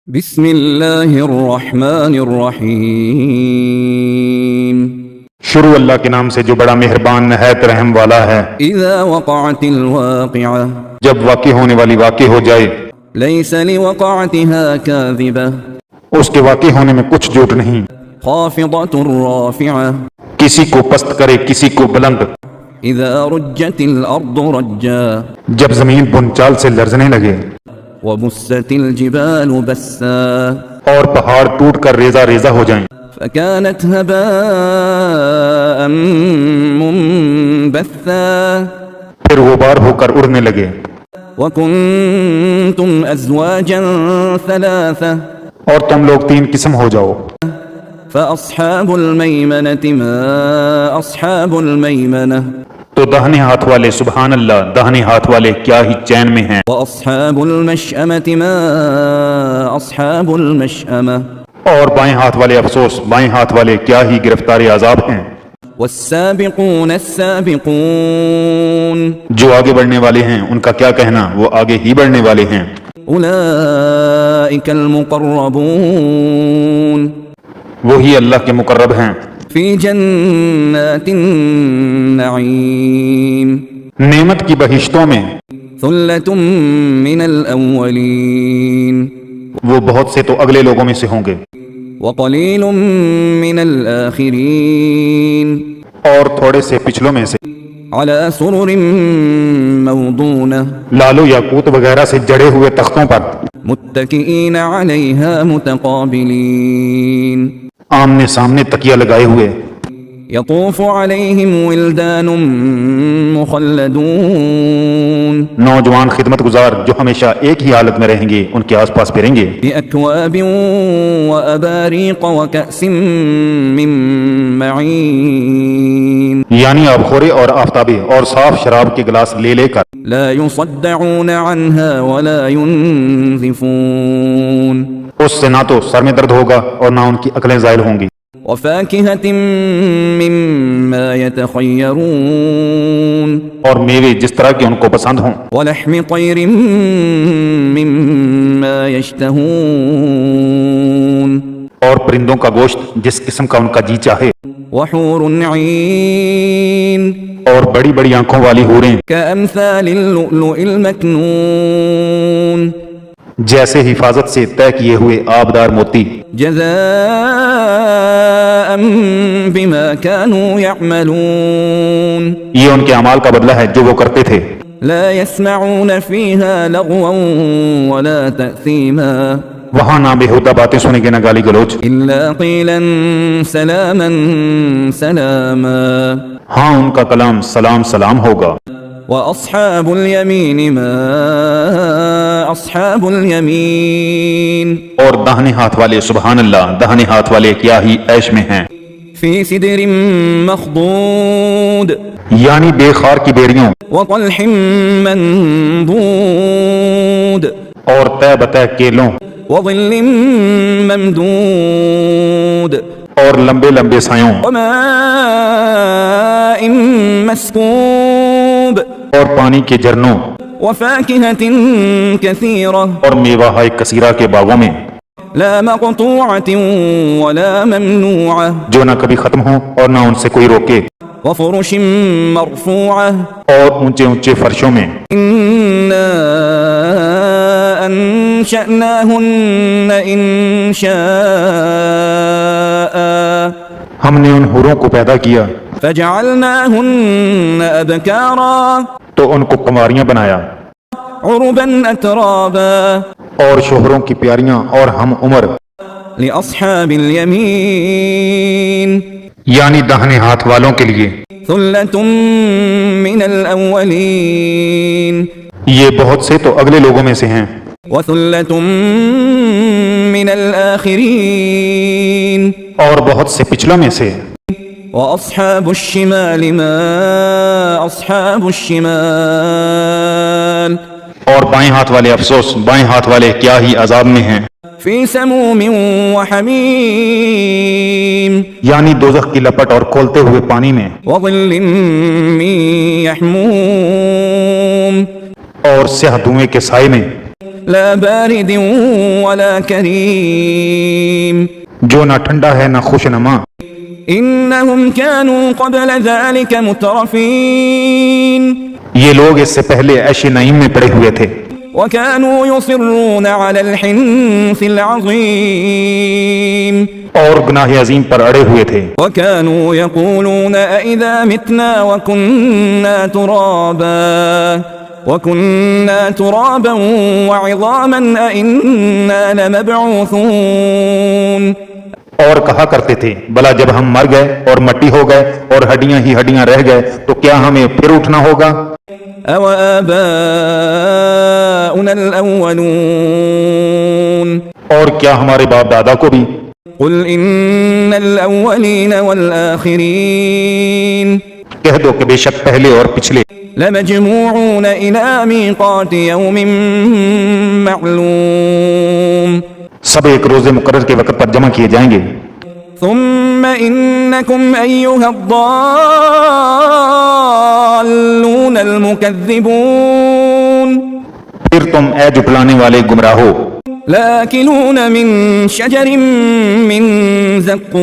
بسم اللہ الرحمن الرحیم شروع اللہ کے نام سے جو بڑا مہربان نہایت رحم والا ہے۔ اذا وقعت الواقعہ جب واقع ہونے والی واقع ہو جائے، لیس لوقعتها کاذبہ اس کے واقع ہونے میں کچھ جھوٹ نہیں، خافضۃ رافعہ کسی کو پست کرے کسی کو بلند، اذا رجت الارض رجا جب زمین بنچال سے لرزنے لگے وبست الجبال بسا اور پہاڑ ٹوٹ کر ریزہ ریزہ ہو جائیں فكانت هباء منبثا پھر غبار ہو کر اڑنے لگے، وكنتم ازواجا ثلاثة اور تم لوگ تین قسم ہو جاؤ، فاصحاب الميمنة ما اصحاب الميمنة تو داہنے ہاتھ والے سبحان اللہ، داہنے ہاتھ والے کیا ہی چین میں ہیں، واصحاب المشأمة ما اصحاب المشأمة اور بائیں ہاتھ والے افسوس، بائیں ہاتھ والے کیا ہی گرفتار عذاب ہیں۔ والسابقون السابقون جو آگے بڑھنے والے ہیں ان کا کیا کہنا، وہ آگے ہی بڑھنے والے ہیں، اولئک المقربون وہی اللہ کے مقرب ہیں، فی جنات النعیم نعمت کی بہشتوں میں، ثلۃ من الاولین وہ بہت سے تو اگلے لوگوں میں سے ہوں گے، وقلیل من الاخرین اور تھوڑے سے پچھلوں میں سے، علی سرر موضونہ لالو یاقوت وغیرہ سے جڑے ہوئے تختوں پر، متکئین علیہا متقابلین آمنے سامنے تکیہ لگائے ہوئے، یطوف علیہم ولدان مخلدون نوجوان خدمت گزار جو ہمیشہ ایک ہی حالت میں رہیں گے ان کے آس پاس پھریں گے، بأکواب وأباریق وکأس من معین یعنی آبخورے اور آفتابے اور صاف شراب کے گلاس لے لے کر، لا يصدعون عنها ولا ينزفون اس سے نہ تو سر میں درد ہوگا اور نہ ان کی عقلیں زائل ہوں گی، وفاکہۃ مما یتخیرون اور میوے جس طرح کے ان کو پسند ہوں، ولحم طیر مما یشتہون اور پرندوں کا گوشت جس قسم کا ان کا جی چاہے، وحور عین اور بڑی بڑی آنکھوں والی حوریں کامثال اللؤلؤ المکنون جیسے حفاظت سے طے کیے ہوئے آبدار موتی، جزاء بما كانوا يعملون یہ ان کے اعمال کا بدلہ ہے جو وہ کرتے تھے، لا يسمعون فيها لغوا ولا تأثيما وہاں نہ بےہودہ باتیں سنیں گے نہ گالی گلوچ، إلا قيلا سلاما سلاما ہاں ان کا کلام سلام سلام ہوگا، وأصحاب اليمين ما أصحاب اليمين اور داہنے ہاتھ والے سبحان اللہ، داہنے ہاتھ والے کیا ہی عیش میں ہیں، في سدر مخضود یعنی بے خار کی بیڑیوں وطلح منضود اور طے بطے کیلوں وظل ممدود اور لمبے لمبے سایوں وماء مسكوب اور پانی کے جھرنوں وفاكهة كثيرة اور میوہ کثیرہ کے باغوں میں، لا مقطوعة ولا ممنوعة جو نہ کبھی ختم ہوں اور نہ ان سے کوئی روکے، وفرش مرفوعة اور اونچے اونچے فرشوں میں، إنا أنشأناهن إنشاء ہم نے ان حوروں کو پیدا کیا فجعلناهن أبكارا تو ان کو قماریاں بنایا، عربا أترابا اور شوہروں کی پیاریاں اور ہم عمر، لأصحاب اليمين یعنی داہنے ہاتھ والوں کے لیے، ثلة من الأولين یہ بہت سے تو اگلے لوگوں میں سے ہیں، وثلة من الآخرين اور بہت سے پچھلوں میں سے، وأصحاب الشمال ما أصحاب الشمال اور بائیں ہاتھ والے افسوس، بائیں ہاتھ والے کیا ہی عذاب میں ہیں، في سموم وحميم یعنی دوزخ کی لپٹ اور کھولتے ہوئے پانی میں، وظل من يحموم اور سیاہ دھوئیں کے سائے میں، لا بارد ولا كريم جو نہ ٹھنڈا ہے نہ خوش نما. إنهم كانوا قبل ذلك مترفين یہ لوگ اس سے پہلے عیش نعیم میں پڑے ہوئے تھے. وكانوا يصرون على الحنث العظيم اور گناہ عظیم پر اڑے ہوئے تھے. وكانوا يقولون أئذا متنا وكنا ترابا وعظاما أئنا لمبعوثون. اور کہا کرتے تھے بلا جب ہم مر گئے اور مٹی ہو گئے اور ہڈیاں ہی ہڈیاں رہ گئے تو کیا ہمیں پھر اٹھنا ہوگا؟ أَوَآبَاؤُنَا الْأَوَّلُونَ اور کیا ہمارے باپ دادا کو بھی؟ قُلْ إِنَّ الْأَوَّلِينَ وَالْآخِرِينَ کہہ دو کہ بے شک پہلے اور پچھلے لَمَجْمُوعُونَ إِلَى مِيقَاتِ يَوْمٍ مَّعْلُومٍ سب ایک روز مقرر کے وقت پر جمع کیے جائیں گے. ثم إنكم أيها الضالون المكذبون پھر تم اے جھٹلانے والے گمراہو لآكلون من شجر من زقوم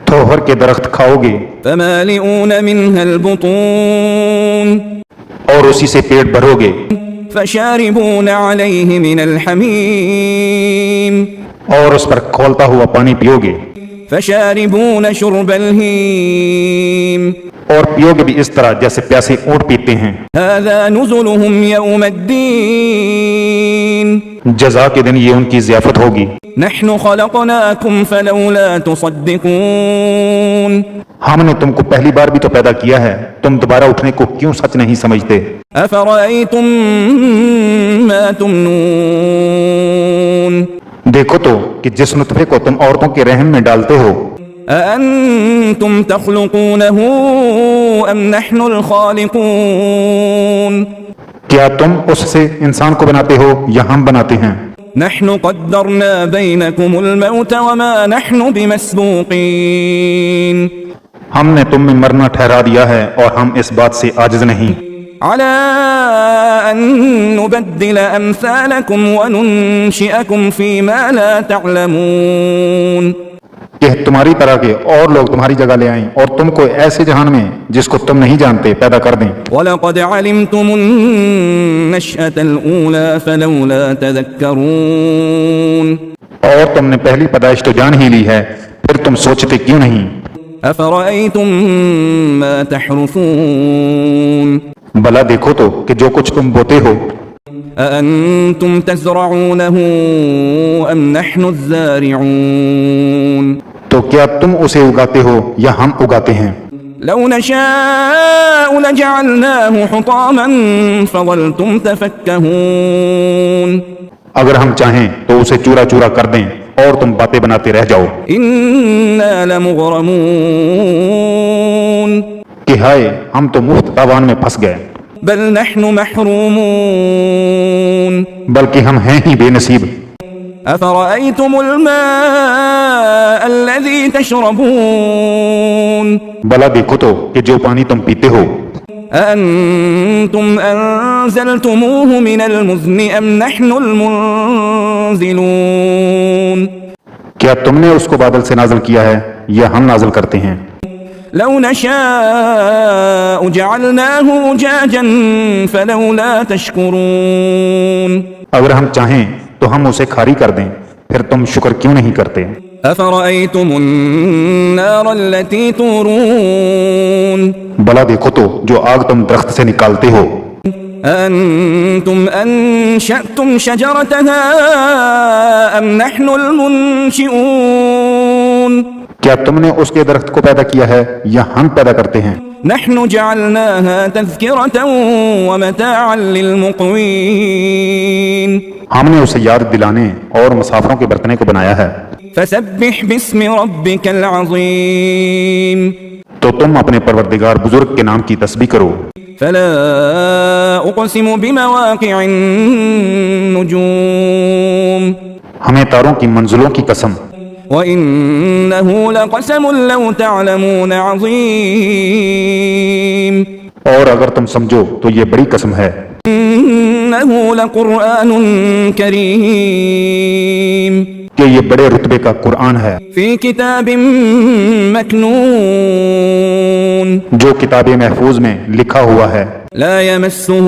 تھوہر کے درخت کھاؤ گے فمالئون منها البطون اور اسی سے پیٹ بھرو گے. فشاربون عليه من الحميم اور اس پر کھولتا ہوا پانی پیو گے. فشاربون شرب الهيم اور پیو گے بھی اس طرح جیسے پیاسے اونٹ پیتے ہیں. هذا نزلهم يوم الدين جزا کے دن یہ ان کی ضیافت ہوگی. نحن خلقناكم فلولا تصدقون ہم نے تم کو پہلی بار بھی تو پیدا کیا ہے، تم دوبارہ اٹھنے کو کیوں سچ نہیں سمجھتے؟ أفرأيتم ما تمنون دیکھو تو کہ جس نطفے کو تم عورتوں کے رحم میں ڈالتے ہو، أأنتم تخلقونه أم نحن الخالقون کیا تم اس سے انسان کو بناتے ہو یا ہم بناتے ہیں؟ نحن قدرنا بينكم الموت وما نحن بمسبوقين ہم نے تم میں مرنا ٹھہرا دیا ہے اور ہم اس بات سے عاجز نہیں على أن نبدل أمثالكم وننشئكم فيما لا تعلمون کہ تمہاری طرح کے اور لوگ تمہاری جگہ لے آئیں اور تم کو ایسے جہان میں جس کو تم نہیں جانتے پیدا کر دیں. وَلَقَدْ عَلِمْتُمُ النَّشْأَةَ الْأُولَى فَلَوْلَا تَذَكَّرُونَ اور تم نے پہلی پیدائش تو جان ہی لی ہے، پھر تم سوچتے کیوں نہیں؟ أَفَرَأَيْتُم مَّا تَحْرُثُونَ بھلا دیکھو تو کہ جو کچھ تم بوتے ہو، أَأَنتُمْ تَزْرَعُونَهُ أَمْ نَحْنُ الزَّارِعُونَ تو کیا تم اسے اگاتے ہو یا ہم اگاتے ہیں؟ لو نشاء لجعلناه حطاما فظلتم تفكهون اگر ہم چاہیں تو اسے چورا چورا کر دیں اور تم باتیں بناتے رہ جاؤ. إنا لمغرمون کہ ہائے ہم تو مفت تاوان میں پھنس گئے، بل نحن محرومون بلکہ ہم ہیں ہی بے نصیب. أفرأيتم الماء الذي تشربون بلا دیکھو تو کہ جو پانی تم پیتے ہو، أأنتم أنزلتموه من المزن أم نحن المنزلون کیا تم نے اس کو بادل سے نازل کیا ہے یا ہم نازل کرتے ہیں؟ لو نشاء جعلناه أجاجا فلولا تشكرون اگر ہم چاہیں تو ہم اسے کھاری کر دیں، پھر تم شکر کیوں نہیں کرتے؟ أفرأيتم النار التي تورون بلا دیکھو تو جو آگ تم درخت سے نکالتے ہو، أنتم أنشأتم شجرتها أم نحن المنشئون کیا تم نے اس کے درخت کو پیدا کیا ہے یا ہم پیدا کرتے ہیں؟ نحن جعلناها تذكرة ومتاعا للمقوين ہم نے اسے یاد دلانے اور مسافروں کے برتنے کو بنایا ہے. فسبح باسم ربك العظيم تو تم اپنے پروردگار بزرگ کے نام کی تسبیح کرو. فلا أقسم بمواقع النجوم ہمیں تاروں کی منزلوں کی قسم، وإنه لقسم لو تعلمون عظيم اور اگر تم سمجھو تو یہ بڑی قسم ہے. إنه لقرآن كريم کہ یہ بڑے رتبے کا قرآن ہے في كتاب مكنون جو کتاب محفوظ میں لکھا ہوا ہے لا يمسه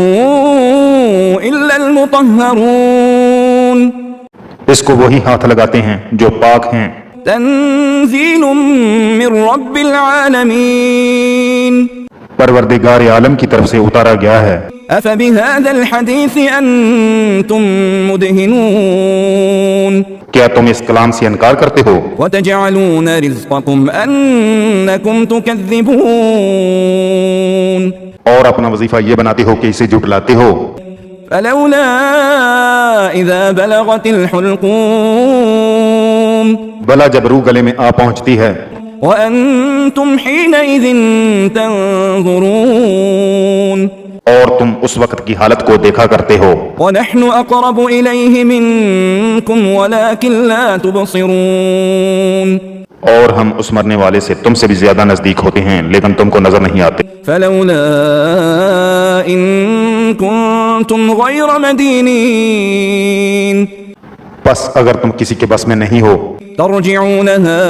إلا المطهرون اس کو وہی ہاتھ لگاتے ہیں جو پاک ہیں تنزيل من رب العالمين پروردگار عالم کی طرف سے اتارا گیا ہے أفبهذا الحديث أنتم مدهنون کیا تم اس کلام سے انکار کرتے ہو وتجعلون رزقكم أنكم تكذبون اور اپنا وظیفہ یہ بناتے ہو کہ اسے جھٹلاتے ہو فلولا إذا بلغت الحلقوم بلا جب روح گلے میں آ پہنچتی ہے وأنتم حينئذ تنظرون اور تم اس وقت کی حالت کو دیکھا کرتے ہو ونحن أقرب إليه منكم ولكن لا تبصرون اور ہم اس مرنے والے سے تم سے بھی زیادہ نزدیک ہوتے ہیں لیکن تم کو نظر نہیں آتے فلولا إن كنتم غير مدينين بس اگر تم کسی کے بس میں نہیں ہو ترجعونها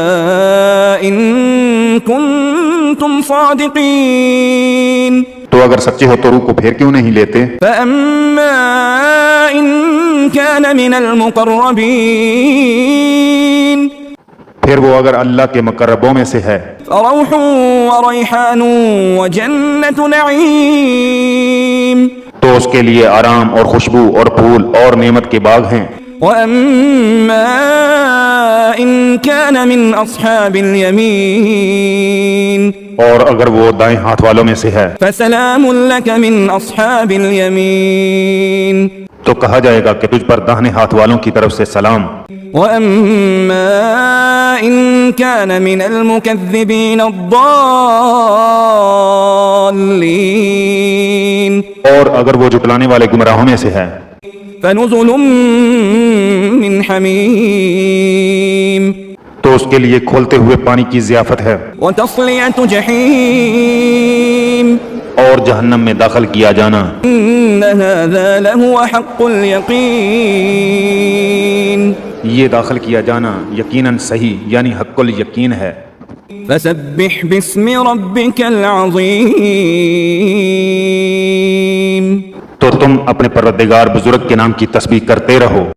إن كنتم صادقين تو اگر سچے ہو تو روح کو پھیر کیوں نہیں لیتے فأما إن كان من المقربين پھر وہ اگر اللہ کے مقربوں میں سے ہے فروح وريحان وجنة نعيم تو اس کے لیے آرام اور خوشبو اور پھول اور نعمت کے باغ ہیں وأما إن كان من أصحاب اليمين اور اگر وہ دائیں ہاتھ والوں میں سے ہے فسلام لك من أصحاب اليمين تو کہا جائے گا کہ تجھ پر داہنے ہاتھ والوں کی طرف سے سلام وأما إن كان من المكذبين الضالين اور اگر وہ جھٹلانے والے گمراہوں میں سے ہے فنزل من حميم تو اس کے لیے کھولتے ہوئے پانی کی ضیافت ہے وتصلية جحيم اور جہنم میں داخل کیا جانا إن هذا لهو حق اليقين یہ داخل کیا جانا یقیناً صحیح یعنی حق الیقین ہے فسبح باسم ربك العظيم تو تم اپنے پروردگار بزرگ کے نام کی تسبیح کرتے رہو